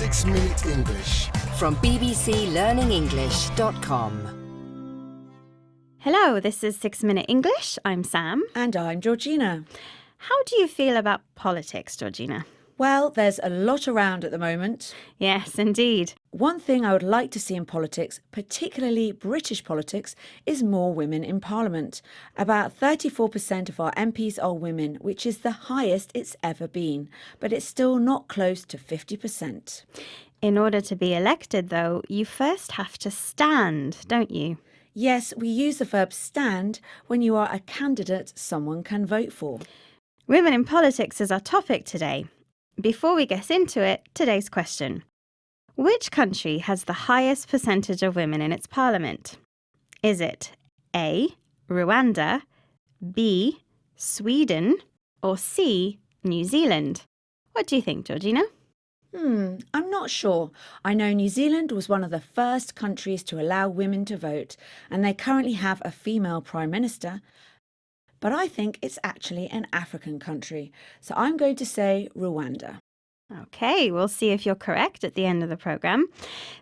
6 Minute English from bbclearningenglish.com. Hello, this is 6 Minute English. I'm Sam. And I'm Georgina. How do you feel about politics, Georgina? Well, there's a lot around at the moment. Yes, indeed. One thing I would like to see in politics, particularly British politics, is more women in Parliament. About 34% of our MPs are women, which is the highest it's ever been, but it's still not close to 50%. In order to be elected, though, you first have to stand, don't you? Yes, we use the verb stand when you are a candidate someone can vote for. Women in politics is our topic today. Before we get into it, today's question. Which country has the highest percentage of women in its parliament? Is it A, Rwanda, B, Sweden, or C, New Zealand? What do you think, Georgina? I'm not sure. I know New Zealand was one of the first countries to allow women to vote, and they currently have a female prime minister. But I think it's actually an African country, so I'm going to say Rwanda. Okay, we'll see if you're correct at the end of the programme.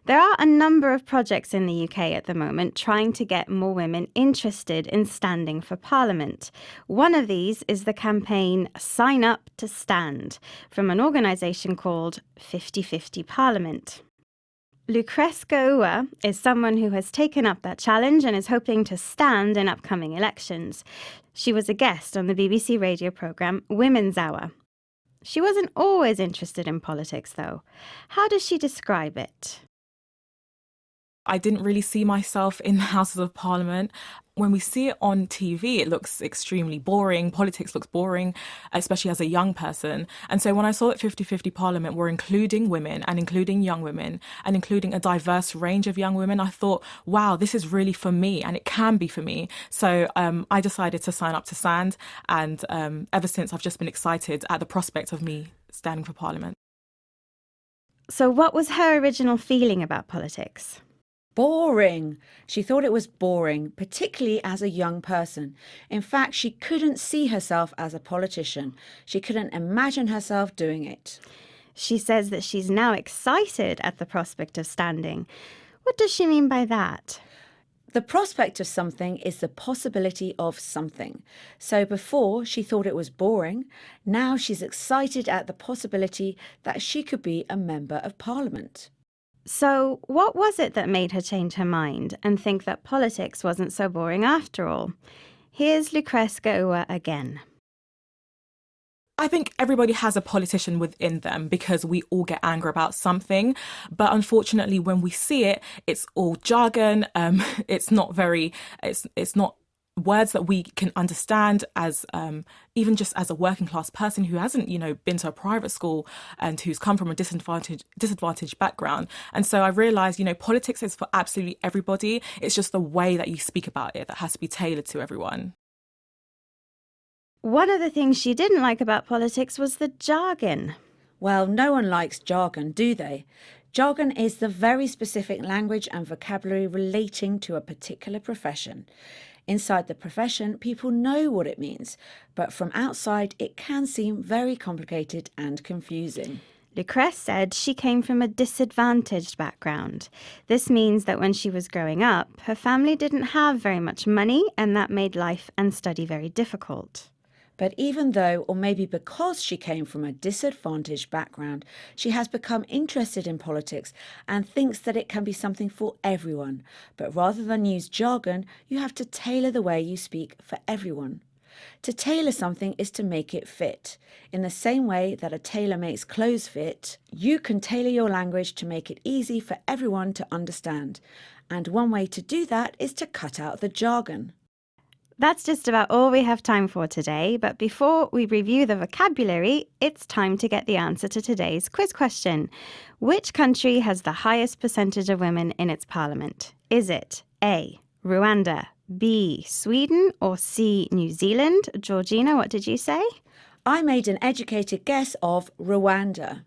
There are a number of projects in the UK at the moment trying to get more women interested in standing for Parliament. One of these is the campaign Sign Up to Stand from an organisation called 50/50 Parliament. Lucreska Ua is someone who has taken up that challenge and is hoping to stand in upcoming elections. She was a guest on the BBC radio programme Women's Hour. She wasn't always interested in politics, though. How does she describe it? I didn't really see myself in the Houses of Parliament. When we see it on TV, it looks extremely boring. Politics looks boring, especially as a young person. And so when I saw that 50/50 Parliament were including women and including young women and including a diverse range of young women, I thought, wow, this is really for me and it can be for me. So I decided to sign up to stand. And ever since, I've just been excited at the prospect of me standing for Parliament. So what was her original feeling about politics? Boring. She thought it was boring, particularly as a young person. In fact, she couldn't see herself as a politician. She couldn't imagine herself doing it. She says that she's now excited at the prospect of standing. What does she mean by that? The prospect of something is the possibility of something. So before she thought it was boring, now she's excited at the possibility that she could be a member of Parliament. So what was it that made her change her mind and think that politics wasn't so boring after all? Here's Lucreska Ua again. I think everybody has a politician within them because we all get angry about something. But unfortunately, when we see it, it's all jargon. It's not words that we can understand as even just as a working class person who hasn't, been to a private school and who's come from a disadvantaged background. And so I realised, politics is for absolutely everybody. It's just the way that you speak about it that has to be tailored to everyone. One of the things she didn't like about politics was the jargon. Well, no one likes jargon, do they? Jargon is the very specific language and vocabulary relating to a particular profession. Inside the profession, people know what it means, but from outside, it can seem very complicated and confusing. Lucrece said she came from a disadvantaged background. This means that when she was growing up, her family didn't have very much money, and that made life and study very difficult. But even though, or maybe because she came from a disadvantaged background, she has become interested in politics and thinks that it can be something for everyone. But rather than use jargon, you have to tailor the way you speak for everyone. To tailor something is to make it fit. In the same way that a tailor makes clothes fit, you can tailor your language to make it easy for everyone to understand. And one way to do that is to cut out the jargon. That's just about all we have time for today, but before we review the vocabulary, it's time to get the answer to today's quiz question. Which country has the highest percentage of women in its parliament? Is it A, Rwanda, B, Sweden, or C, New Zealand? Georgina, what did you say? I made an educated guess of Rwanda.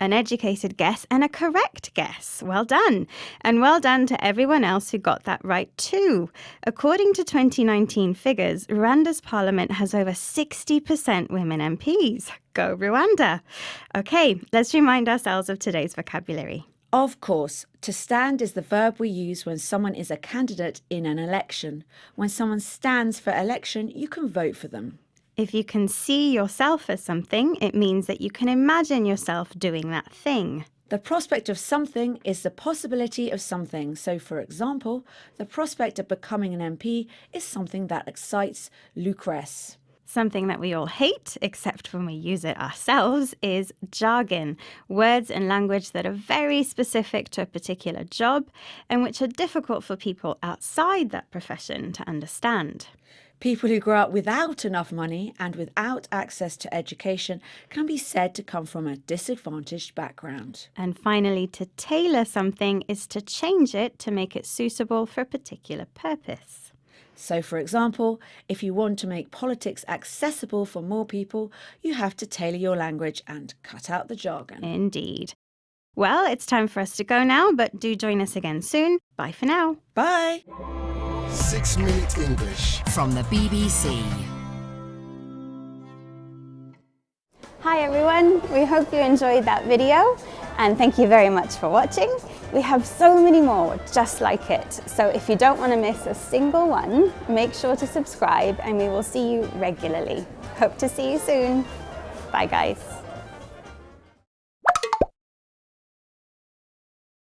An educated guess and a correct guess. Well done. And well done to everyone else who got that right too. According to 2019 figures, Rwanda's parliament has over 60% women MPs. Go Rwanda. Okay, let's remind ourselves of today's vocabulary. Of course, to stand is the verb we use when someone is a candidate in an election. When someone stands for election, you can vote for them. If you can see yourself as something, it means that you can imagine yourself doing that thing. The prospect of something is the possibility of something. So, for example, the prospect of becoming an MP is something that excites Lucrece. Something that we all hate, except when we use it ourselves, is jargon, words and language that are very specific to a particular job and which are difficult for people outside that profession to understand. People who grow up without enough money and without access to education can be said to come from a disadvantaged background. And finally, to tailor something is to change it to make it suitable for a particular purpose. So, for example, if you want to make politics accessible for more people, you have to tailor your language and cut out the jargon. Indeed. Well, it's time for us to go now, but do join us again soon. Bye for now. Bye! 6 Minute English from the BBC. Hi everyone, we hope you enjoyed that video and thank you very much for watching. We have so many more just like it, so if you don't want to miss a single one, make sure to subscribe and we will see you regularly. Hope to see you soon. Bye guys.